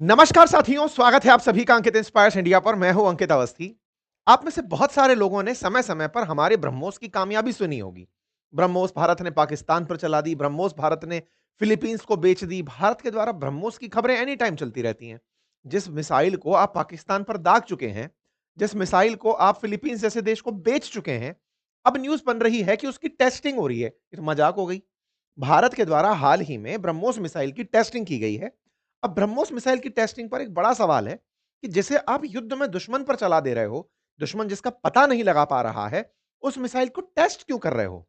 नमस्कार साथियों, स्वागत है आप सभी का अंकित इंस्पायर्स इंडिया पर। मैं हूं अंकित अवस्थी। आप में से बहुत सारे लोगों ने समय-समय पर हमारे ब्रह्मोस की कामयाबी सुनी होगी। ब्रह्मोस भारत ने पाकिस्तान पर चला दी, ब्रह्मोस भारत ने फिलीपींस को बेच दी। भारत के द्वारा ब्रह्मोस की खबरें एनी टाइम चलती रहती हैं। जिस मिसाइल को आप पाकिस्तान पर दाग चुके हैं, जिस मिसाइल को आप फिलीपींस जैसे देश को बेच चुके हैं, अब न्यूज़ बन रही है कि उसकी टेस्टिंग हो रही है। ये तो मजाक हो गई। भारत के द्वारा हाल ही में ब्रह्मोस मिसाइल की टेस्टिंग की गई है। अब ब्रह्मोस मिसाइल की टेस्टिंग पर एक बड़ा सवाल है कि जिसे आप युद्ध में दुश्मन पर चला दे रहे हो, दुश्मन जिसका पता नहीं लगा पा रहा है, उस मिसाइल को टेस्ट क्यों कर रहे हो?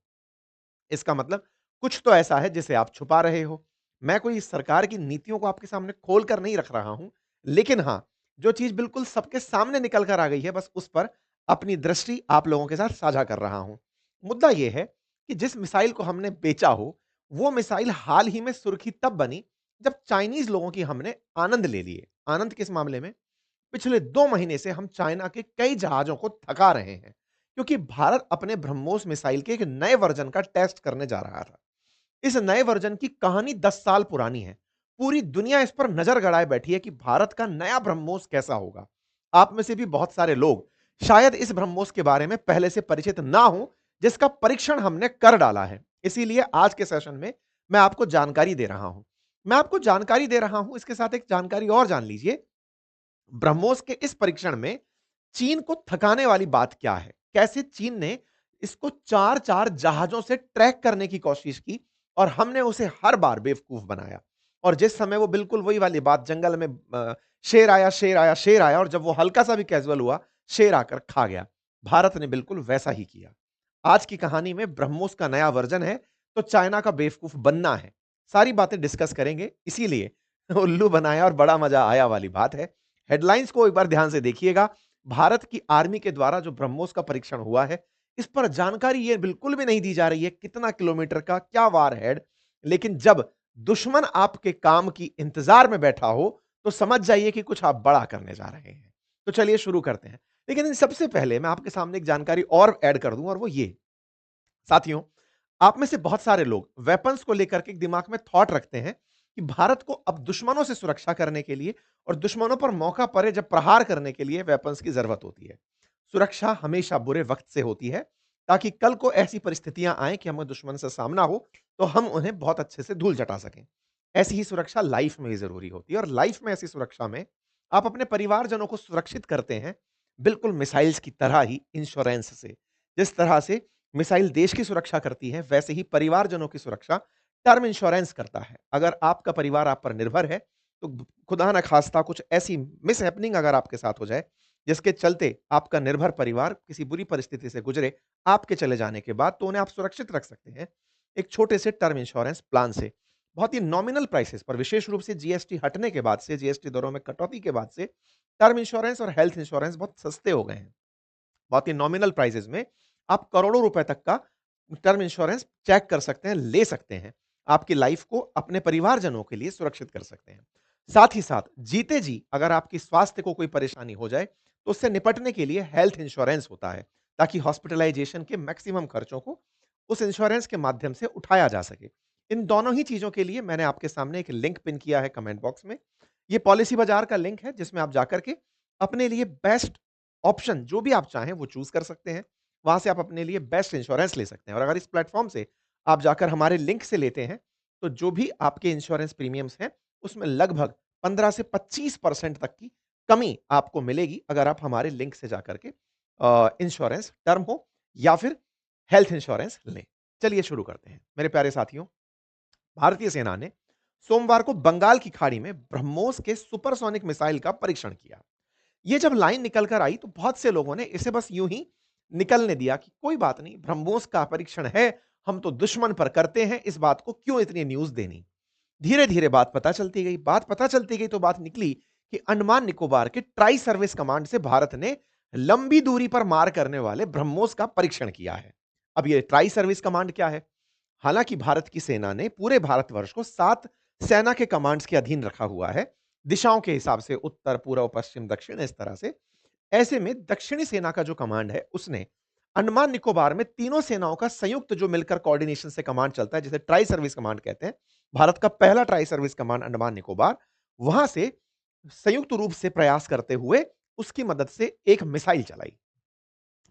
इसका मतलब कुछ तो ऐसा है जिसे आप छुपा रहे हो। मैं कोई सरकार की नीतियों को आपके सामने खोल कर नहीं रख रहा हूं, लेकिन हां, जो चीज बिल्कुल सबके सामने निकल कर आ गई है, बस उस पर अपनी दृष्टि आप लोगों के साथ साझा कर रहा हूं। मुद्दा यह है कि जिस मिसाइल को हमने बेचा हो, वो मिसाइल हाल ही में सुर्खी तब बनी जब चाइनीज लोगों की हमने आनंद ले लिए। आनंद किस मामले में? पिछले 2 महीने से हम चाइना के कई जहाजों को थका रहे हैं, क्योंकि भारत अपने ब्रह्मोस मिसाइल के एक नए वर्जन का टेस्ट करने जा रहा था। इस नए वर्जन की कहानी 10 साल पुरानी है। पूरी दुनिया इस पर नजर गड़ाए बैठी है कि भारत का नया ब्रह्मोस कैसा होगा। आप में से भी बहुत सारे लोग शायद इस ब्रह्मोस के बारे में पहले से परिचित ना हो, जिसका परीक्षण हमने कर डाला है। इसीलिए आज के सेशन में मैं आपको जानकारी दे रहा हूं। मैं आपको जानकारी दे रहा हूं, इसके साथ एक जानकारी और जान लीजिए। ब्रह्मोस के इस परीक्षण में चीन को थकाने वाली बात क्या है? कैसे चीन ने इसको 4-4 जहाजों से ट्रैक करने की कोशिश की और हमने उसे हर बार बेवकूफ बनाया। और जिस समय वो बिल्कुल वही वाली बात, जंगल में शेर आया, शेर आया, शेर आया, और जब वो हल्का-सा भी कैज़ुअल हुआ, शेर आकर खा गया। भारत ने बिल्कुल वैसा ही किया। आज की कहानी में ब्रह्मोस का नया वर्जन है, तो चाइना का बेवकूफ बनना है। सारी बातें डिस्कस करेंगे, इसीलिए उल्लू बनाया और बड़ा मजा आया वाली बात है। हेडलाइंस को एक बार ध्यान से देखिएगा। भारत की आर्मी के द्वारा जो ब्रह्मोस का परीक्षण हुआ है, इस पर जानकारी ये बिल्कुल भी नहीं दी जा रही है, कितना किलोमीटर का, क्या वारहेड। लेकिन जब दुश्मन आपके काम की इंतजार में बैठा हो, तो समझ जाइए कि कुछ आप बड़ा करने जा रहे हैं। तो चलिए शुरू करते हैं। लेकिन इन सबसे पहले मैं आपके सामने एक जानकारी और ऐड कर दूं, और वो ये। साथियों, आप में से बहुत सारे लोग वेपन्स को लेकर के दिमाग में थॉट रखते हैं कि भारत को अब दुश्मनों से सुरक्षा करने के लिए और दुश्मनों पर मौका पड़े जब प्रहार करने के लिए वेपन्स की जरूरत होती है। सुरक्षा हमेशा बुरे वक्त से होती है, ताकि कल को ऐसी परिस्थितियां आए कि हमें दुश्मन से सामना हो, तो हम उन्हें बहुत अच्छे से धूल चटा सकें। ऐसी ही सुरक्षा लाइफ में भी जरूरी होती है, और लाइफ में ऐसी सुरक्षा में आप अपने परिवारजनों को सुरक्षित करते हैं, बिल्कुल मिसाइल्स की तरह ही इंश्योरेंस से। जिस तरह से मिसाइल देश की सुरक्षा करती है, वैसे ही परिवारजनों की सुरक्षा टर्म इंश्योरेंस करता है। अगर आपका परिवार आप पर निर्भर है, तो खुदा न खास्ता कुछ ऐसी मिसहैपनिंग अगर आपके साथ हो जाए, जिसके चलते आपका निर्भर परिवार किसी बुरी परिस्थिति से गुजरे आपके चले जाने के बाद, तो उन्हें आप सुरक्षित रख सकते हैं एक छोटे से टर्म इंश्योरेंस प्लान से। बहुत ही नॉमिनल प्राइसेस पर, विशेष रूप से जीएसटी हटने के बाद से, जीएसटी दरों में कटौती के बाद से, टर्म इंश्योरेंस और हेल्थ इंश्योरेंस बहुत सस्ते हो गए हैं। बहुत ही नॉमिनल प्राइसेस में आप करोड़ों रुपए तक का टर्म इंश्योरेंस चेक कर सकते हैं, ले सकते हैं। आपकी लाइफ को अपने परिवारजनों के लिए सुरक्षित कर सकते हैं। साथ ही साथ जीते जी अगर आपकी स्वास्थ्य को कोई परेशानी हो जाए, तो उससे निपटने के लिए हेल्थ इंश्योरेंस होता है, ताकि हॉस्पिटलाइजेशन के मैक्सिमम खर्चों को उस इंश्योरेंस के माध्यम से उठाया जा सके। इन दोनों ही चीजों के लिए मैंने आपके सामने एक लिंक पिन किया है कमेंट बॉक्स में। ये पॉलिसी बाजार का लिंक है, जिसमें आप जाकर के अपने लिए बेस्ट ऑप्शन जो भी आप चाहें वो चूज़ कर सकते हैं। वहाँ से आप अपने लिए बेस्ट इंश्योरेंस ले सकते हैं, और अगर इस प्लेटफ़ॉर्म से आप जाकर हमारे लिंक से लेते हैं, तो जो भी आपके इंश्योरेंस प्रीमियम्स हैं, उसमें लगभग 15 से 25% तक की कमी आपको मिलेगी, अगर आप हमारे लिंक से जाकर के इंश्योरेंस टर्म हो या फिर हेल्थ इंश्योरेंस लें। चलिए शुरू करते हैं। मेरे प्यारे साथियों, भारतीय सेना ने सोमवार को बंगाल की खाड़ी में ब्रह्मोस के सुपरसोनिक मिसाइल का परीक्षण किया। ये जब लाइन निकल कर आई, तो बहुत से लोगों ने इसे बस यूं ही निकलने दिया कि कोई बात नहीं, ब्रह्मोस का परीक्षण है, हम तो दुश्मन पर करते हैं, इस बात को क्यों इतनी न्यूज देनी। धीरे धीरे बात पता चलती गई तो बात निकली कि अंडमान निकोबार के ट्राई सर्विस कमांड से भारत ने लंबी दूरी पर मार करने वाले ब्रह्मोस का परीक्षण किया है। अब ये ट्राई सर्विस कमांड क्या है? हालांकि भारत की सेना ने पूरे भारतवर्ष को 7 सेना के कमांड्स के अधीन रखा हुआ है, दिशाओं के हिसाब से, उत्तर, पूर्व, पश्चिम, दक्षिण, इस तरह से। ऐसे में दक्षिणी सेना का जो कमांड है, उसने अंडमान निकोबार में तीनों सेनाओं का संयुक्त जो मिलकर कोऑर्डिनेशन से कमांड चलता है, जिसे ट्राई सर्विस कमांड कहते हैं। भारत का पहला tri service command Andaman Nicobar, वहां से संयुक्त रूप से प्रयास करते हुए उसकी मदद से एक मिसाइल चलाई।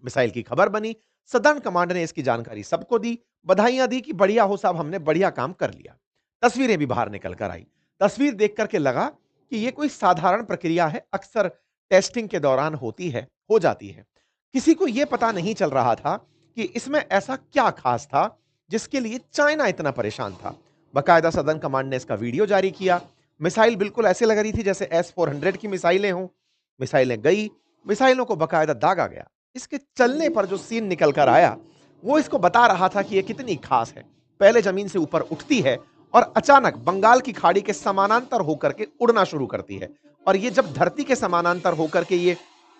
मिसाइल की खबर बनी, सदर्न कमांड ने इसकी जानकारी सबको दी, बधाइयां दी कि बढ़िया हो साहब, हमने बढ़िया काम कर लिया। तस्वीरें भी बाहर निकल कर आई। तस्वीर देख करके लगा कि ये कोई साधारण प्रक्रिया है, अक्सर टेस्टिंग के दौरान होती है, हो जाती है। किसी को यह पता नहीं चल रहा था कि इसमें ऐसा क्या खास था जिसके लिए चाइना इतना परेशान था। बकायदा सदर्न कमांड ने इसका वीडियो जारी किया। मिसाइल बिल्कुल ऐसे लग रही थी जैसे S-400 की मिसाइलें हों। मिसाइलें गई, मिसाइलों को बकायदा दागा गया। इसके चलने पर जो सीन निकल कर आया, वो इसको बता रहा था कि ये कितनी खास है। पहले जमीन से ऊपर उठती है और अचानक बंगाल की खाड़ी के समानांतर होकर के उड़ना शुरू करती है। और ये जब धरती के समानांतर होकर के ये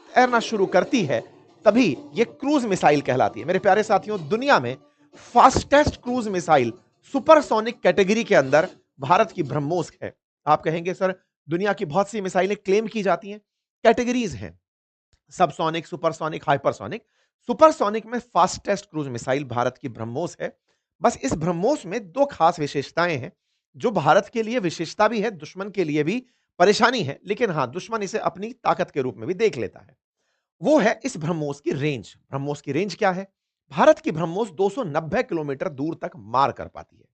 तैरना शुरू करती है, तभी ये क्रूज मिसाइल कहलाती है। मेरे प्यारे साथियों, दुनिया में fastest cruise missile supersonic category के अंदर भारत की ब्रह्मोस है। आप कहेंगे सर, दुनिया की बहुत सी मिसाइलें क्लेम की जाती हैं, कैटेगरीज हैं, सबसोनिक, सुपरसोनिक, हाइपरसोनिक। सुपरसोनिक में फास्टेस्ट क्रूज मिसाइल भारत की ब्रह्मोस है। बस इस ब्रह्मोस में दो खास विशेषताएं हैं, जो भारत के लिए विशेषता भी है, दुश्मन के लिए भी परेशानी है, लेकिन हां, दुश्मन इसे अपनी ताकत के रूप में भी देख लेता है। वो है इस ब्रह्मोस की रेंज। ब्रह्मोस की रेंज क्या है? भारत की ब्रह्मोस 290 किलोमीटर दूर तक मार कर पाती है।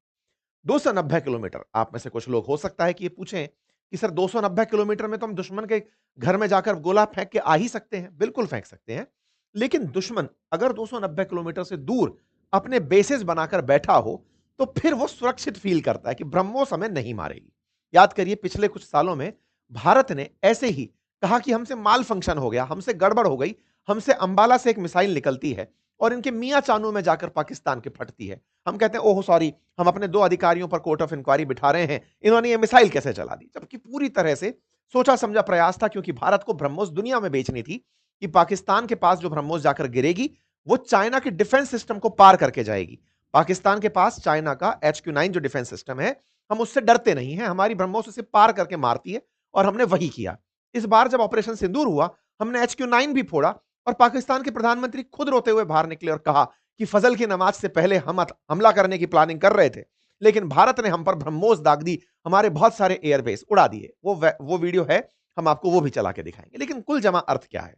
290 किलोमीटर। आप में से कुछ लोग हो सकता है कि ये पूछें कि सर 290 किलोमीटर में तो हम दुश्मन के घर में जाकर गोला फेंक के आ ही सकते हैं। बिल्कुल फेंक सकते हैं। लेकिन दुश्मन अगर 290 किलोमीटर से दूर अपने बेसेस बनाकर बैठा हो, तो फिर वो सुरक्षित फील करता है कि ब्रह्मोस हमें नहीं मारेगी। याद करिए, पिछले कुछ सालों में भारत ने ऐसे ही कहा कि हमसे माल फंक्शन हो गया, हमसे गड़बड़ हो गई, हमसे अंबाला से एक मिसाइल निकलती है और इनके मियां चानू में जाकर पाकिस्तान के फटती है। हम कहते हैं ओह सॉरी, हम अपने दो अधिकारियों पर कोर्ट ऑफ इंक्वायरी बिठा रहे हैं, इन्होंने ये मिसाइल कैसे चला दी? जबकि पूरी तरह से सोचा समझा प्रयास था, क्योंकि भारत को ब्रह्मोस दुनिया में बेचनी थी कि पाकिस्तान के पास जो ब्रह्मोस जाकर गिरेगी, वो चाइना के डिफेंस सिस्टम को पार करके जाएगी। पाकिस्तान के पास चाइना का HQ-9 जो डिफेंस सिस्टम है, हम उससे डरते नहीं हैं, हमारी ब्रह्मोस उसे पार करके मारती है, और हमने वही किया। इस बार जब ऑपरेशन सिंदूर हुआ, हमने HQ-9 भी फोड़ा और पाकिस्तान के प्रधानमंत्री खुद रोते हुए बाहर निकले और कहा कि फजल की नमाज से पहले हम हमला करने की प्लानिंग कर रहे थे, लेकिन भारत ने हम पर ब्रह्मोस दाग दी, हमारे बहुत सारे एयरबेस उड़ा दिए। वो वीडियो है, हम आपको वो भी चला के दिखाएंगे। लेकिन कुल जमा अर्थ क्या है?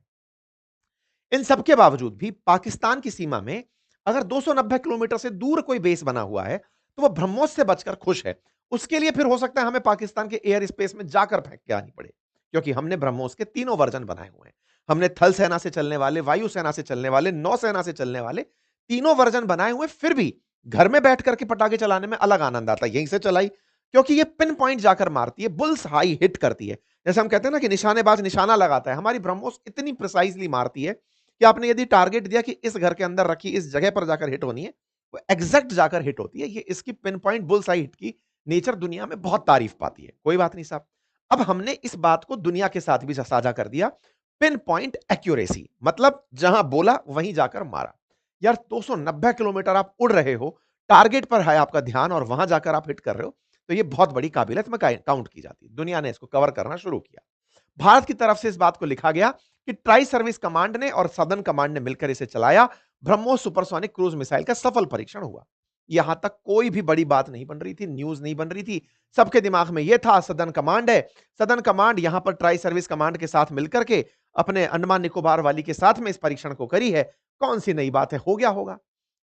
इन सबके बावजूद भी पाकिस्तान की सीमा में अगर 290 किलोमीटर से दूर कोई बेस बना हुआ है, तो वह ब्रह्मोस से बचकर खुश है। उसके लिए फिर हो सकता है हमें पाकिस्तान के एयर स्पेस में जाकर फेंक के आनी पड़े, क्योंकि हमने ब्रह्मोस के तीनों वर्जन बनाए हुए हैं। हमने थल सेना से चलने वाले, वायु सेना से चलने वाले, नौसेना से चलने वाले तीनों वर्जन बनाए हुए। फिर भी घर में बैठ करके पटाखे चलाने में अलग आनंद आता है। यहीं से चलाई, क्योंकि ये पिन पॉइंट जाकर मारती है, बुल्स हाई हिट करती है। जैसे हम कहते हैं ना कि निशानेबाज निशाना लगाता है, हमारी ब्रह्मोस इतनी प्रिसाइजली मारती है कि आपने यदि टारगेट दिया कि इस घर के अंदर रखी इस जगह पर जाकर हिट होनी है, वो एग्जैक्ट जाकर हिट होती है। ये इसकी pin point bulls I hit की नेचर दुनिया में बहुत तारीफ पाती है। कोई बात नहीं साहब, अब हमने इस बात को दुनिया के साथ भी साझा कर दिया। पिन पॉइंट एक्यूरेसी, मतलब जहां बोला वहीं जाकर मारा। यार 290 किलोमीटर आप उड़ रहे हो, टारगेट पर है आपका ध्यान और वहां जाकर आप हिट कर रहे हो, तो ये बहुत बड़ी काबिलियत में काउंट की जाती है। दुनिया ने इसको कवर करना शुरू किया। भारत की तरफ से इस बात को लिखा गया कि ट्राई सर्विस कमांड ने और सदर्न कमांड ने मिलकर इसे चलाया। ब्रह्मोस सुपरसोनिक क्रूज मिसाइल का सफल परीक्षण हुआ। यहां तक कोई भी बड़ी बात नहीं बन रही थी, न्यूज नहीं बन रही थी। सबके दिमाग में यह था सदर्न कमांड है, सदर्न कमांड यहां पर ट्राई सर्विस कमांड के साथ मिलकर के अपने अंडमान निकोबार वाली के साथ में इस परीक्षण को करी है। कौन सी नई बात है, हो गया होगा।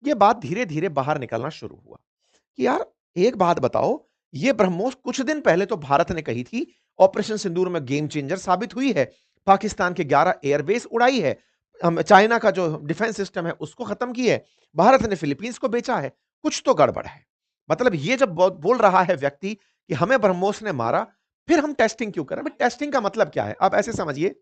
यह बात धीरे धीरे बाहर निकलना शुरू हुआ कि यार एक बात बताओ, ये ब्रह्मोस कुछ दिन पहले तो भारत ने कही थी ऑपरेशन सिंदूर में गेम चेंजर साबित हुई है, पाकिस्तान के 11 एयरबेस उड़ाई है, चाइना का जो डिफेंस सिस्टम है उसको खत्म की है, भारत ने फिलीपींस को बेचा है। कुछ तो गड़बड़ है। मतलब ये जब बोल रहा है व्यक्ति कि हमें ब्रह्मोस ने मारा, फिर हम टेस्टिंग क्यों करें? टेस्टिंग का मतलब क्या है? आप ऐसे समझिए,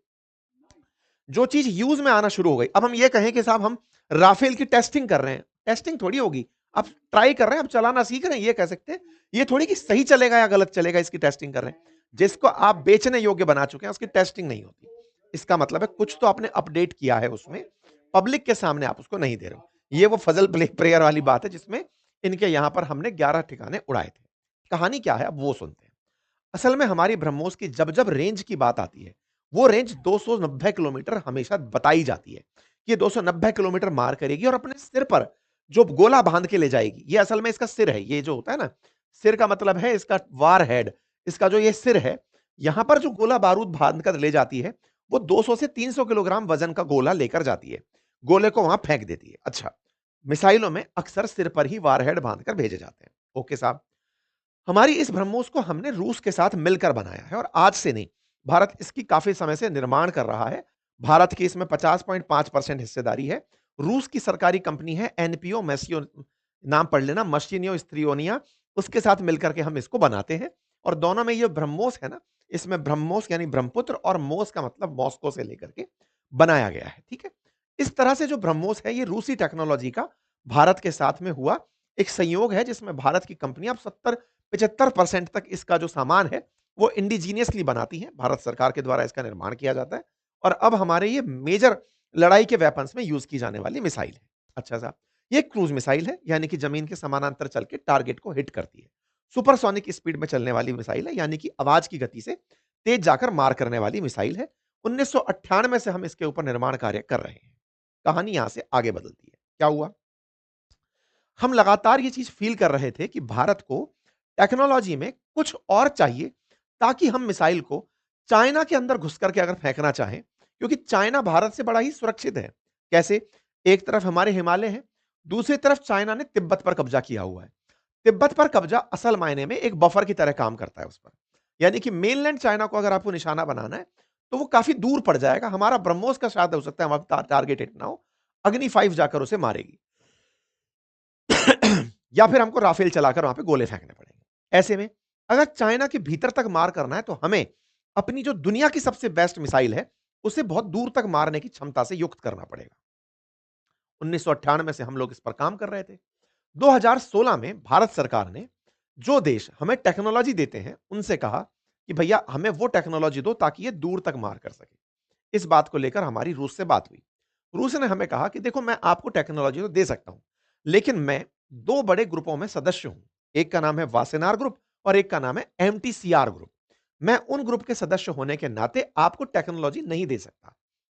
जो चीज यूज में आना शुरू हो गई, अब हम ये कहें कि साहब हम राफेल की टेस्टिंग कर रहे हैं, टेस्टिंग थोड़ी होगी। आप ट्राई कर रहे हैं, आप चलाना सीख रहे हैं, ये कह सकते हैं। ये थोड़ी कि सही चलेगा या गलत चलेगा, इसकी टेस्टिंग कर रहे हैं। जिसको आप बेचने योग्य बना चुके हैं उसकी टेस्टिंग नहीं होती। इसका मतलब है कुछ तो आपने अपडेट किया है उसमें, पब्लिक के सामने आप उसको नहीं दे रहे हो। ये वो फजल प्रेयर वाली बात है जिसमें इनके यहां पर हमने 11 ठिकाने उड़ाए थे। कहानी क्या है अब वो सुनते हैं। असल में हमारी ब्रह्मोस की जब जब रेंज की बात आती है, वो रेंज 290 किलोमीटर हमेशा बताई जाती है कि ये 290 किलोमीटर मार करेगी और अपने सिर पर जो गोला बांध के ले जाएगी। ये असल में इसका सिर है। ये जो होता है ना, सिर का मतलब है इसका वार हेड, इसका जो ये सिर है, यहां पर जो गोला बारूद बांध कर ले जाती है, वो 200 से 300 किलोग्राम वजन का गोला लेकर जाती है, गोले को वहां फेंक देती है। अच्छा, मिसाइलों में अक्सर सिर पर ही वारहेड बांधकर भेजे जाते हैं। ओके साहब, हमारी इस ब्रह्मोस को हमने रूस के साथ मिलकर बनाया है और आज से नहीं, भारत इसकी काफी समय से निर्माण कर रहा है। भारत की इसमें 50.5% हिस्सेदारी है। रूस की सरकारी कंपनी है एनपीओ मैसियो, नाम पढ़ लेना, मशीनियो स्त्रियोनिया, उसके साथ मिलकर के हम इसको बनाते हैं। और दोनों में ये ब्रह्मोस है ना, इसमें ब्रह्मोस यानी ब्रह्मपुत्र और मोस का मतलब मॉस्को से लेकर के बनाया गया है। ठीक है, इस तरह से जो ब्रह्मोस है ये रूसी टेक्नोलॉजी का भारत के साथ में हुआ एक संयोग है, जिसमें भारत की कंपनियां अब 70-75% तक इसका जो सामान है वो इंडिजीनियसली बनाती हैं। भारत सरकार के द्वारा इसका निर्माण किया जाता है और अब हमारे ये मेजर लड़ाई के वेपन्स में यूज की जाने वाली मिसाइल है। अच्छा साहब, ये क्रूज मिसाइल है, यानी कि जमीन के समानांतर चल के टारगेट को हिट करती है। सुपरसोनिक स्पीड में चलने वाली मिसाइल है, यानी कि आवाज की गति से तेज जाकर मार करने वाली मिसाइल है। 1998 से हम इसके ऊपर निर्माण कार्य कर रहे हैं। कहानी यहां से आगे बदलती है। क्या हुआ, हम लगातार ये चीज फील कर रहे थे कि भारत को टेक्नोलॉजी में कुछ और चाहिए, ताकि हम मिसाइल को चाइना के अंदर घुस करके अगर फेंकना चाहें, क्योंकि चाइना भारत से बड़ा ही सुरक्षित है। कैसे? एक तरफ हमारे हिमालय है, दूसरी तरफ चाइना ने तिब्बत पर कब्जा किया हुआ है। तिब्बत पर कब्जा असल मायने में एक बफर की तरह काम करता है उस पर, यानी कि मेनलैंड चाइना को अगर आपको निशाना बनाना है तो वो काफी दूर पड़ जाएगा। हमारा ब्रह्मोस का शायद हो सकता है वहां टारगेट हिट ना हो, अग्नि 5 जाकर उसे मारेगी या फिर हमको राफेल चलाकर वहां पे गोले फेंकने पड़ेंगे। ऐसे में अगर चाइना के भीतर तक मार करना है तो हमें अपनी जो दुनिया की सबसे बेस्ट मिसाइल है उसे बहुत दूर तक मारने की क्षमता से युक्त करना पड़ेगा। 1998 से हम लोग इस पर काम कर रहे थे। 2016 में भारत सरकार ने जो देश हमें टेक्नोलॉजी देते हैं उनसे कहा कि भैया हमें वो टेक्नोलॉजी दो ताकि ये दूर तक मार कर सके। इस बात को लेकर हमारी रूस से बात हुई। रूस ने हमें कहा कि देखो, मैं आपको टेक्नोलॉजी तो दे सकता हूं, लेकिन मैं दो बड़े ग्रुपों में सदस्य हूं। एक का नाम है वासेनार ग्रुप और एक का नाम है एमटीसीआर ग्रुप। मैं उन ग्रुप के सदस्य होने के नाते आपको टेक्नोलॉजी नहीं दे सकता।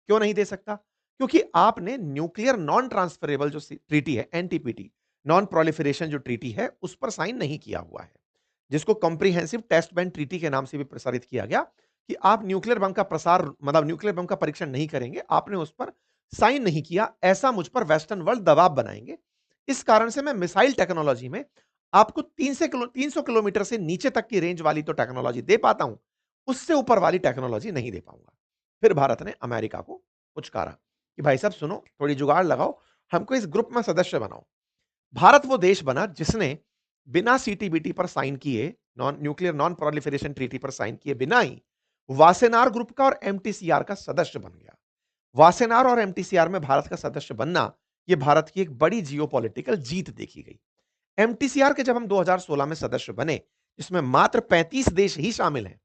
क्यों नहीं दे सकता? क्योंकि आपने न्यूक्लियर नॉन ट्रांसफरेबल जो ट्रीटी है, एनटीपीटी, नॉन प्रोलिफरेशन जो ट्रीटी है, उस पर साइन नहीं किया हुआ है, जिसको कॉम्प्रिहेंसिव टेस्ट बैंड ट्रीटी के नाम से भी प्रसारित किया गया कि आप न्यूक्लियर बम का प्रसार, मतलब न्यूक्लियर बम का परीक्षण नहीं करेंगे। आपने उस पर साइन नहीं किया, ऐसा मुझ पर वेस्टर्न वर्ल्ड दबाव बनाएंगे। इस कारण से मैं मिसाइल टेक्नोलॉजी में आपको 300 किलोमीटर से नीचे तक की रेंज वाली तो टेक्नोलॉजी दे पाता हूं, उससे ऊपर वाली टेक्नोलॉजी नहीं दे पाऊंगा। फिर भारत ने अमेरिका को पुचकारा कि भाई साहब सुनो, थोड़ी जुगाड़ लगाओ, हमको इस ग्रुप में सदस्य बनाओ। भारत वो देश बना जिसने बिना सीटीबीटी पर साइन किए, non nuclear non proliferation treaty पर साइन किए बिना ही वासेनार ग्रुप का और एमटीसीआर का सदस्य बन गया। वासेनार और एमटीसीआर में भारत का सदस्य बनना, यह भारत की एक बड़ी जियोपॉलिटिकल जीत देखी गई। एमटीसीआर के जब हम 2016 में सदस्य बने, जिसमें मात्र 35 देश ही शामिल हैं,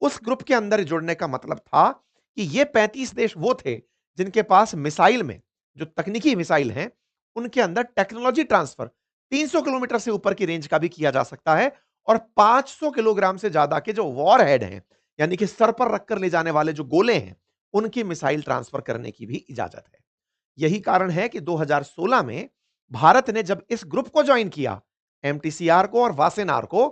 उस ग्रुप के अंदर जुड़ने का मतलब था कि ये 35 देश वो थे जिनके पास मिसाइल में, जो तकनीकी मिसाइल हैं, उनके अंदर टेक्नोलॉजी ट्रांसफर 300 किलोमीटर से ऊपर की रेंज का भी किया जा सकता है और 500 किलोग्राम से ज्यादा के जो वॉर हेड हैं, यानी कि सर पर रखकर ले जाने वाले जो गोले हैं, उनकी मिसाइल ट्रांसफर करने की भी इजाजत है। यही कारण है कि 2016 में भारत ने जब इस ग्रुप को ज्वाइन किया, एमटीसीआर को और वासेनार को,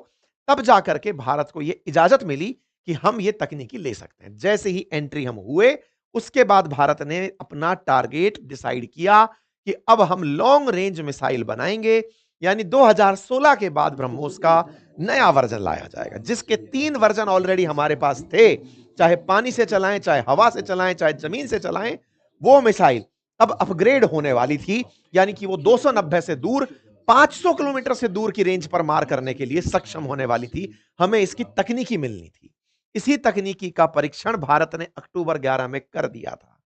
तब जाकर के भारत को यह इजाजत मिली कि हम ये तकनीकी ले सकते हैं। जैसे ही एंट्री हम हुए, उसके बाद भारत ने अपना टारगेट डिसाइड किया कि अब हम लॉन्ग रेंज मिसाइल बनाएंगे, यानी 2016 के बाद ब्रह्मोस का नया वर्जन लाया जाएगा, जिसके 3 वर्जन ऑलरेडी हमारे पास थे, चाहे पानी से चलाएं, चाहे हवा से चलाएं, चाहे जमीन से चलाएं। वो मिसाइल अब अपग्रेड होने वाली थी, यानी कि वो 290 से दूर, 500 किलोमीटर से दूर की रेंज पर मार करने के लिए सक्षम होने वाली थी। हमें इसकी तकनीकी मिलनी थी। इसी तकनीकी का परीक्षण भारत ने अक्टूबर 11 में कर दिया था।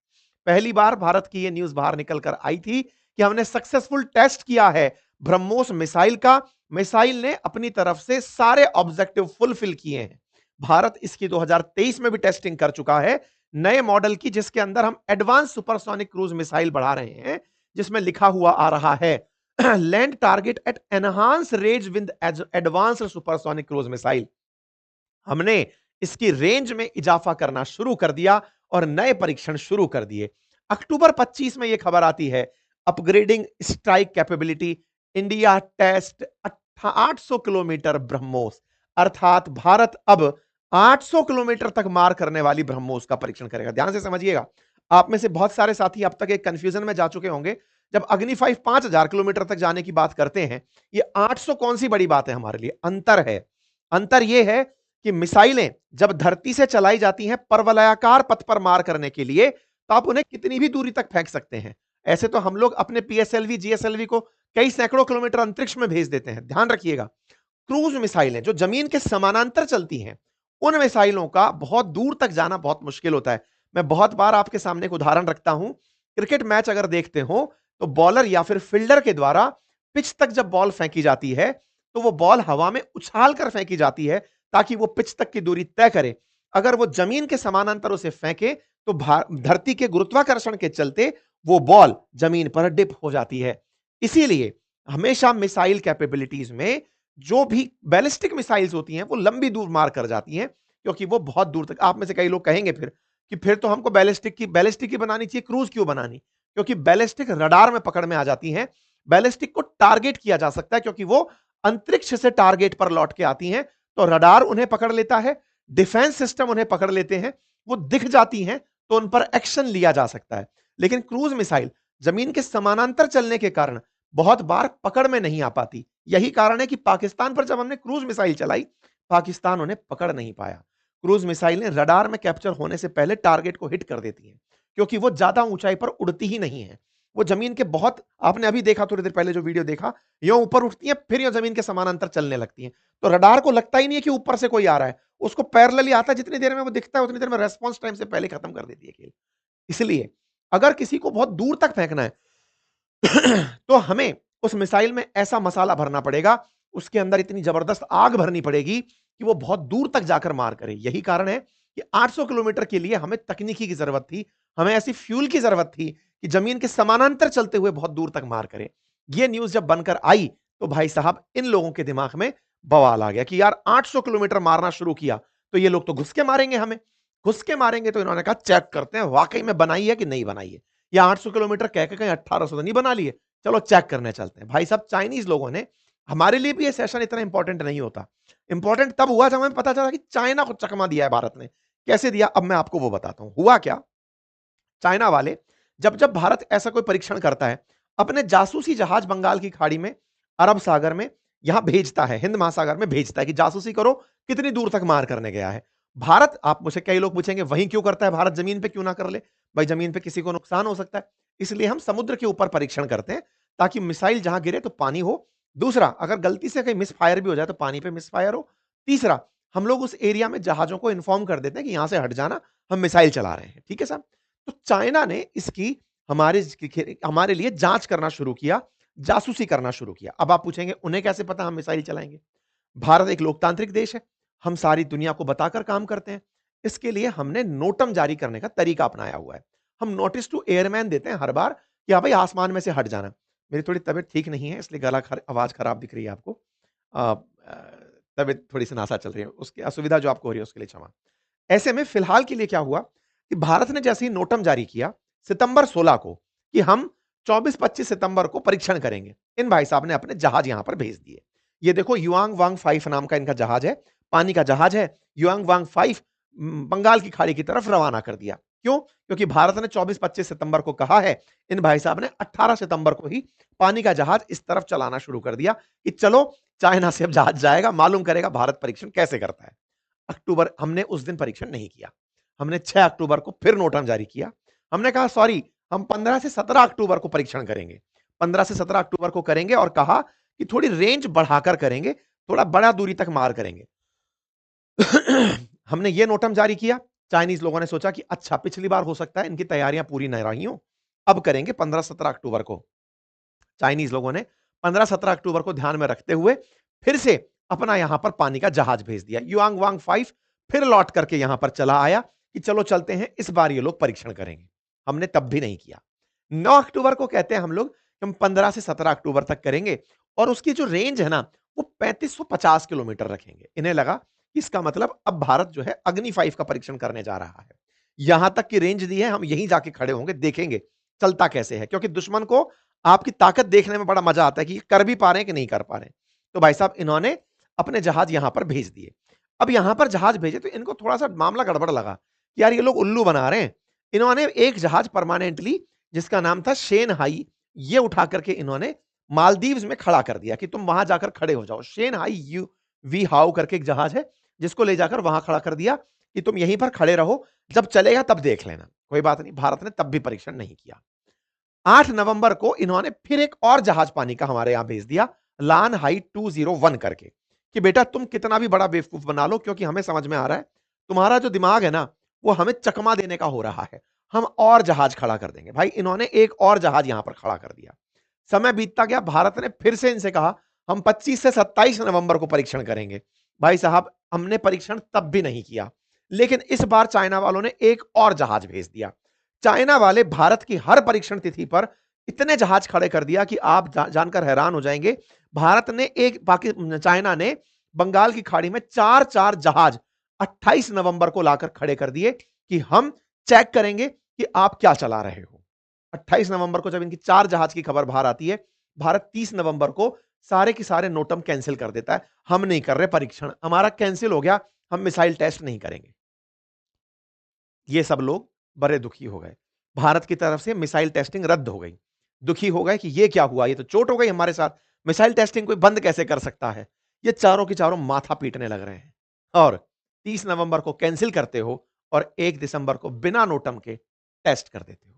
पहली बार भारत की यह न्यूज बाहर निकल कर आई थी कि हमने सक्सेसफुल टेस्ट किया है ब्रह्मोस मिसाइल का। मिसाइल ने अपनी तरफ से सारे ऑब्जेक्टिव फुलफिल किए हैं। भारत इसकी 2023 में भी टेस्टिंग कर चुका है, नए मॉडल की, जिसके अंदर हम एडवांस सुपरसोनिक क्रूज मिसाइल बढ़ा रहे हैं, जिसमें लिखा हुआ आ रहा है land target at enhance range with advance supersonic cruise missile. हमने इसकी रेंज में इजाफा करना शुरू कर दिया और नए परीक्षण शुरू कर दिए। अक्टूबर 25 में यह खबर आती है, upgrading strike capability, India test 800 kilometre BrahMos, अर्थात भारत अब 800 किलोमीटर तक मार करने वाली ब्रह्मोस का परीक्षण करेगा। ध्यान से समझिएगा। आप में से बहुत सारे साथी अब तक एक कंफ्यूजन में जा चुके होंगे। जब अग्नि 5 5000 किलोमीटर तक जाने की बात करते हैं, ये 800 कौन सी बड़ी बात है हमारे लिए? अंतर है। अंतर यह है कि मिसाइलें जब धरती से चलाई जाती हैं परवलयाकार पथ पर मार करने के लिए, तो आप उन्हें कितनी भी दूरी तक फेंक सकते हैं। ऐसे तो हम लोग अपने पीएसएलवी जीएसएलवी को कई सैकड़ों किलोमीटर अंतरिक्ष में भेज देते हैं। ध्यान रखिएगा, क्रूज मिसाइलें जो जमीन के समानांतर चलती हैं, उन मिसाइलों का बहुत दूर तक जाना बहुत मुश्किल होता है। मैं बहुत बार आपके सामने एक उदाहरण रखता हूं। क्रिकेट मैच अगर देखते हो तो बॉलर या फिर फील्डर के द्वारा पिच तक जब बॉल फेंकी जाती है, तो वो बॉल हवा में उछाल कर फेंकी जाती है ताकि वो पिच तक की दूरी तय करे। अगर वो जमीन के समानांतर उसे फेंके तो धरती के गुरुत्वाकर्षण के चलते वो बॉल जमीन पर डिप हो जाती है। इसीलिए हमेशा मिसाइल कैपेबिलिटीज में जो भी बैलिस्टिक मिसाइल्स होती हैं वो लंबी दूर मार कर जाती हैं, क्योंकि वो बहुत दूर तक। आप में से कई लोग कहेंगे फिर कि फिर तो हमको बैलिस्टिक की बनानी चाहिए, क्रूज क्यों बनानी? क्योंकि बैलिस्टिक रडार में पकड़ में आ जाती हैं। बैलिस्टिक को टारगेट किया जा सकता है क्योंकि वो अंतरिक्ष से टारगेट पर लौट के आती हैं, तो रडार उन्हें पकड़ लेता है, डिफेंस सिस्टम उन्हें पकड़ लेते हैं, वो दिख जाती हैं तो उन पर एक्शन लिया जा सकता है। लेकिन क्रूज मिसाइल जमीन के समानांतर चलने के कारण बहुत बार पकड़ में नहीं आ पाती। यही कारण है कि पाकिस्तान पर जब हमने क्रूज मिसाइल चलाई, पाकिस्तान उन्हें पकड़ नहीं पाया। क्रूज मिसाइलें रडार में कैप्चर होने से पहले टारगेट को हिट कर देती हैं, क्योंकि वो ज्यादा ऊंचाई पर उड़ती ही नहीं है। वो जमीन के बहुत, आपने अभी देखा थोड़ी देर पहले जो वीडियो देखा, यो ऊपर उठती हैं फिर यो जमीन के समानांतर चलने लगती हैं, तो रडार को लगता ही नहीं है कि ऊपर से कोई आ रहा है, उसको पैरेलली आता है, जितनी देर में वो दिखता है उतनी देर में रेस्पॉन्स टाइम से पहले खत्म कर देती है खेल। इसलिए अगर किसी को बहुत दूर तक फेंकना है तो हमें उस मिसाइल में ऐसा मसाला भरना पड़ेगा, उसके अंदर इतनी जबरदस्त आग भरनी पड़ेगी कि वो बहुत दूर तक जाकर मार करे। यही कारण है कि 800 किलोमीटर के लिए हमें तकनीकी की जरूरत थी, हमें ऐसी फ्यूल की जरूरत थी कि जमीन के समानांतर चलते हुए बहुत दूर तक मार करे। ये न्यूज जब बनकर आई तो भाई साहब इन लोगों के दिमाग में बवाल आ गया कि यार 800 किलोमीटर मारना शुरू किया तो ये लोग तो घुस के मारेंगे हमें, घुस के मारेंगे। तो इन्होंने कहा चेक करते हैं वाकई में बनाई है कि नहीं बनाई है, या 800 किलोमीटर कह के कहीं 1800 तो नहीं बना लिए, चलो चेक करने चलते हैं। भाई साहब चाइनीज लोगों ने, हमारे लिए भी ये सेशन इतना इंपॉर्टेंट नहीं होता, इंपॉर्टेंट तब हुआ जब हमें पता चला कि चाइना को चकमा दिया है भारत ने। कैसे दिया, अब मैं आपको वो बताता हूं। हुआ क्या, चाइना वाले जब जब भारत ऐसा कोई परीक्षण करता है, अपने जासूसी जहाज बंगाल की खाड़ी में, अरब सागर में, यहां भेजता है, हिंद महासागर में भेजता है कि जासूसी करो कितनी दूर तक मार करने गया है। भारत, आप मुझे कई लोग पूछेंगे वहीं क्यों करता है भारत, जमीन पे क्यों ना कर ले? भाई जमीन पे किसी को नुकसान हो सकता है, इसलिए हम समुद्र के ऊपर परीक्षण करते हैं, ताकि मिसाइल जहां गिरे तो पानी हो। दूसरा, अगर गलती से कहीं मिस फायर भी हो जाए तो पानी पे मिस फायर हो। तीसरा, हम लोग उस एरिया में जहाजों को इन्फॉर्म कर देते हैं कि यहां से हट जाना, हम मिसाइल चला रहे हैं। ठीक है साहब। तो चाइना ने इसकी हमारे लिए जांच करना शुरू किया, जासूसी करना शुरू किया। अब आप पूछेंगे उन्हें कैसे पता हम मिसाइल चलाएंगे? भारत एक लोकतांत्रिक देश है, हम सारी दुनिया को बताकर काम करते हैं। इसके लिए हमने नोटम जारी करने का तरीका अपनाया हुआ है। हम नोटिस टू एयरमैन देते हैं हर बार कि हाँ भाई आसमान में से हट जाना। मेरी थोड़ी तबीयत ठीक नहीं है, इसलिए आवाज खराब दिख रही है आपको। अ, अ, तबीयत थोड़ी सी नासा चल रही है, उसकी असुविधा जो आपको हो रही है उसके लिए क्षमा। ऐसे में फिलहाल के लिए क्या हुआ कि भारत ने जैसे ही नोटम जारी किया सितंबर 16 को कि हम 24-25 सितंबर को परीक्षण करेंगे, इन भाई साहब ने अपने जहाज यहां पर भेज दिए। ये देखो युआंग वांग 5 नाम का इनका जहाज है, पानी का जहाज है। युआंग वांग 5 बंगाल की खाड़ी की तरफ रवाना कर दिया। क्यों? क्योंकि भारत ने 24-25 सितंबर को कहा है, इन भाई साहब ने 18 सितंबर को ही पानी का जहाज इस तरफ चलाना शुरू कर दिया कि चलो चाइना से अब जहाज जाएगा, मालूम करेगा भारत परीक्षण कैसे करता है। अक्टूबर, हमने उस दिन परीक्षण नहीं किया, हमने 6 अक्टूबर को फिर नोटम जारी किया। हमने कहा सॉरी, हम 15 से 17 अक्टूबर को परीक्षण करेंगे, 15 से 17 अक्टूबर को करेंगे, और कहा कि थोड़ी रेंज बढ़ाकर करेंगे, थोड़ा बड़ा दूरी तक मार करेंगे। हमने ये नोटम जारी किया। चाइनीज लोगों ने सोचा कि अच्छा पिछली बार हो सकता है इनकी तैयारियां पूरी नहीं रही हो, अब करेंगे 15-17 अक्टूबर को। चाइनीज लोगों ने 15-17 अक्टूबर को ध्यान में रखते हुए फिर से अपना यहां पर पानी का जहाज भेज दिया। युआंग वांग 5 फिर लौट करके यहां पर चला आया कि चलो चलते हैं, इस बार ये लोग परीक्षण करेंगे। हमने तब भी नहीं किया। 9 अक्टूबर को कहते हैं हम लोग हम 15 से 17 अक्टूबर तक करेंगे, और उसकी जो रेंज है ना वो 3550 किलोमीटर रखेंगे। इन्हें लगा इसका मतलब अब भारत जो है अग्नि 5 का परीक्षण करने जा रहा है, यहां तक की रेंज दी है, हम यहीं जाके खड़े होंगे, देखेंगे चलता कैसे है, क्योंकि दुश्मन को आपकी ताकत देखने में बड़ा मजा आता है कि कर भी पा रहे हैं कि नहीं कर पा रहे हैं। तो भाई साहब इन्होंने अपने जहाज यहां पर भेज दिए। अब यहां पर जहाज भेजे तो इनको थोड़ा-सा मामला गड़बड़ लगा कि यार ये लोग उल्लू बना रहे हैं। इन्होंने एक जहाज परमानेंटली जिसका नाम था शेनहाई, ये उठा करके इन्होंने मालदीव्स में खड़ा कर दिया कि तुम वहां जाकर खड़े हो जाओ। शेनहाई यू वी हाउ करके एक जहाज है, जिसको ले जाकर वहां खड़ा कर दिया कि तुम यहीं पर खड़े रहो, जब चलेगा तब देख लेना। कोई बात नहीं, भारत ने तब भी परीक्षण नहीं किया। 8 नवंबर को इन्होंने फिर एक और जहाज पानी का हमारे यहां भेज दिया, लान हाई 201 करके, कि बेटा तुम कितना भी बड़ा बेवकूफ बना लो, क्योंकि हमें समझ में आ रहा है तुम्हारा जो दिमाग है ना, वो हमें चकमा देने का हो रहा है। हम और जहाज खड़ा कर देंगे। भाई इन्होंने एक और जहाज यहां पर खड़ा कर दिया। समय बीतता गया, भारत ने फिर से इनसे कहा हम 25 से 27 नवंबर को परीक्षण करेंगे। भाई साहब हमने परीक्षण तब भी नहीं किया, लेकिन इस बार चाइना वालों ने एक और जहाज भेज दिया। चाइना वाले भारत की हर परीक्षण तिथि पर इतने जहाज खड़े कर दिया कि आप जानकर हैरान हो जाएंगे। भारत ने चाइना ने बंगाल की खाड़ी में चार चार जहाज 28 नवंबर को लाकर खड़े कर दिए कि हम चेक करेंगे कि आप क्या चला रहे हो। 28 नवंबर को जब इनकी चार जहाज की खबर बाहर आती है, भारत 30 नवंबर को सारे के सारे नोटम कैंसिल कर देता है। हम नहीं कर रहे परीक्षण, हमारा कैंसिल हो गया, हम मिसाइल टेस्ट नहीं करेंगे। ये सब लोग बड़े दुखी हो गए। भारत की तरफ से मिसाइल टेस्टिंग रद्द हो गई। दुखी हो गए कि ये क्या हुआ, ये तो चोट हो गई हमारे साथ, मिसाइल टेस्टिंग कोई बंद कैसे कर सकता है। ये चारों के चारों माथा पीटने लग रहे हैं और 30 नवंबर को कैंसिल करते हो और 1 दिसंबर को बिना नोटम के टेस्ट कर देते हो।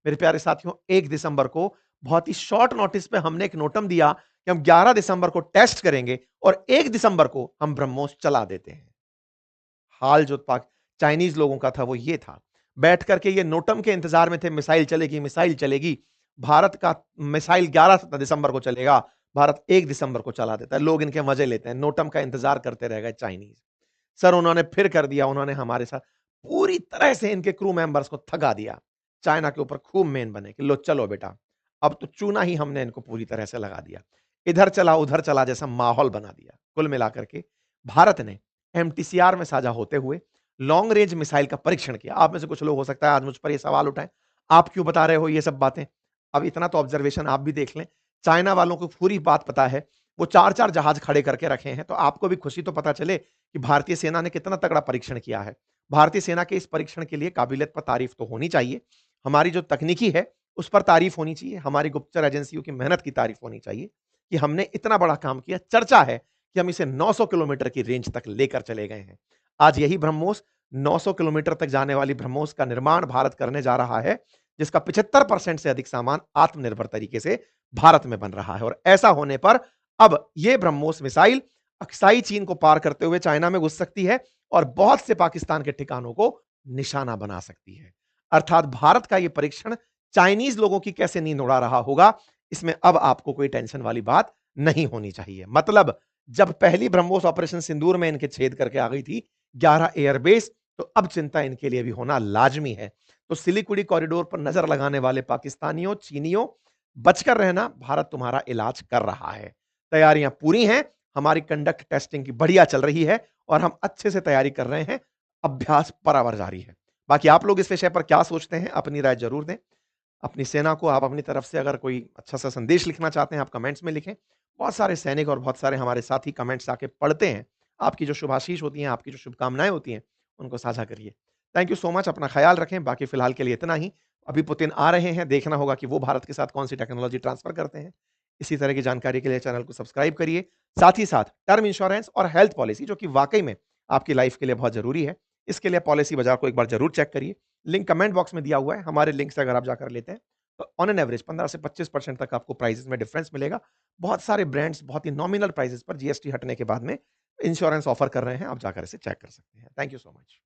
मेरे प्यारे साथियों, 1 दिसंबर को बहुत ही शॉर्ट नोटिस पे हमने एक नोटम दिया कि हम 11 दिसंबर को टेस्ट करेंगे और 1 दिसंबर को हम ब्रह्मोस चला देते हैं। हाल जो पाक चाइनीज लोगों का था वो ये था। बैठ करके ये नोटम के इंतजार में थे, मिसाइल चलेगी, मिसाइल चलेगी। भारत का मिसाइल 11 दिसंबर को चलेगा, भारत 1 दिसंबर को चला देता है। लोग इनके मजे लेते हैं, नोटम का इंतजार करते रह गए चाइनीज। सर उन्होंने फिर कर दिया, उन्होंने हमारे साथ पूरी तरह से इनके क्रू मेंबर्स को थका दिया। चाइना के ऊपर खूब मेन बने कि लो चलो बेटा, अब तो चूना ही हमने इनको पूरी तरह से लगा दिया। इधर चला उधर चला जैसा माहौल बना दिया। कुल मिलाकर के भारत ने एमटीसीआर में साझा होते हुए लॉन्ग रेंज मिसाइल का परीक्षण किया। आप में से कुछ लोग हो सकता है आज मुझ पर ये सवाल उठाएं, आप क्यों बता रहे हो ये सब बातें? अब इतना तो ऑब्जर्वेशन आप भी देख लें। चाइना वालों को पूरी बात पता है, वो 4-4 जहाज खड़े करके रखे हैं, तो आपको भी खुशी तो पता चले कि भारतीय सेना ने कितना तगड़ा परीक्षण किया है। भारतीय सेना के इस परीक्षण के लिए काबिलियत पर तारीफ तो होनी चाहिए। हमारी जो तकनीकी है, उस पर तारीफ होनी चाहिए। हमारी गुप्तचर एजेंसियों की मेहनत की तारीफ होनी चाहिए कि हमने इतना बड़ा काम किया। चर्चा है कि हम इसे 900 किलोमीटर की रेंज तक लेकर चले गए हैं। आज यही ब्रह्मोस 900 किलोमीटर तक जाने वाली ब्रह्मोस का निर्माण भारत करने जा रहा है, जिसका 75% से अधिक सामान आत्मनिर्भर तरीके से भारत में बन रहा है। और ऐसा होने पर अब यह ब्रह्मोस मिसाइल अक्साई चीन को पार करते हुए चाइना में घुस सकती है और बहुत से पाकिस्तान के ठिकानों को निशाना बना सकती है। अर्थात भारत का यह परीक्षण चाइनीज लोगों की कैसे नींद उड़ा रहा होगा, इसमें अब आपको कोई टेंशन वाली बात नहीं होनी चाहिए। मतलब जब पहली ब्रह्मोस ऑपरेशन सिंदूर में इनके छेद करके आ गई थी 11 एयरबेस, तो अब चिंता इनके लिए भी होना लाजमी है। तो सिलीगुड़ी कॉरिडोर पर नजर लगाने वाले पाकिस्तानियों, चीनियों, बचकर रहना, भारत तुम्हारा इलाज कर रहा है। तैयारियां पूरी हैं, हमारी कंडक्ट टेस्टिंग की बढ़िया चल रही है और हम अच्छे से तैयारी कर रहे हैं। अभ्यास बराबर जारी है। बाकी आप लोग इस विषय पर क्या सोचते हैं, अपनी राय जरूर दें। अपनी सेना को आप अपनी तरफ से अगर कोई अच्छा सा संदेश लिखना चाहते हैं, आप कमेंट्स में लिखें। बहुत सारे सैनिक और बहुत सारे हमारे साथी कमेंट्स आके पढ़ते हैं। आपकी जो शुभाशीष होती हैं, आपकी जो शुभकामनाएं होती हैं, उनको साझा करिए। थैंक यू सो मच, अपना ख्याल रखें। बाकी फिलहाल के लिए इतना ही। अभी पुतिन आ रहे हैं, देखना होगा कि वो भारत के साथ कौन सी टेक्नोलॉजी ट्रांसफर करते हैं। इसी तरह की जानकारी के लिए चैनल को सब्सक्राइब करिए। साथ ही साथ टर्म इंश्योरेंस और हेल्थ पॉलिसी, जो कि वाकई में आपकी लाइफ के लिए बहुत जरूरी है, इसके लिए पॉलिसी बाजार को एक बार जरूर चेक करिए। लिंक कमेंट बॉक्स में दिया हुआ है। हमारे लिंक से अगर आप जाकर लेते हैं तो ऑन एन एवरेज 15 से 25% तक आपको प्राइसेस में डिफरेंस मिलेगा। बहुत सारे ब्रांड्स बहुत ही नॉमिनल प्राइसेस पर जीएसटी हटने के बाद में इंश्योरेंस ऑफर कर रहे हैं। आप जाकर इसे चेक कर सकते हैं। Thank you so much.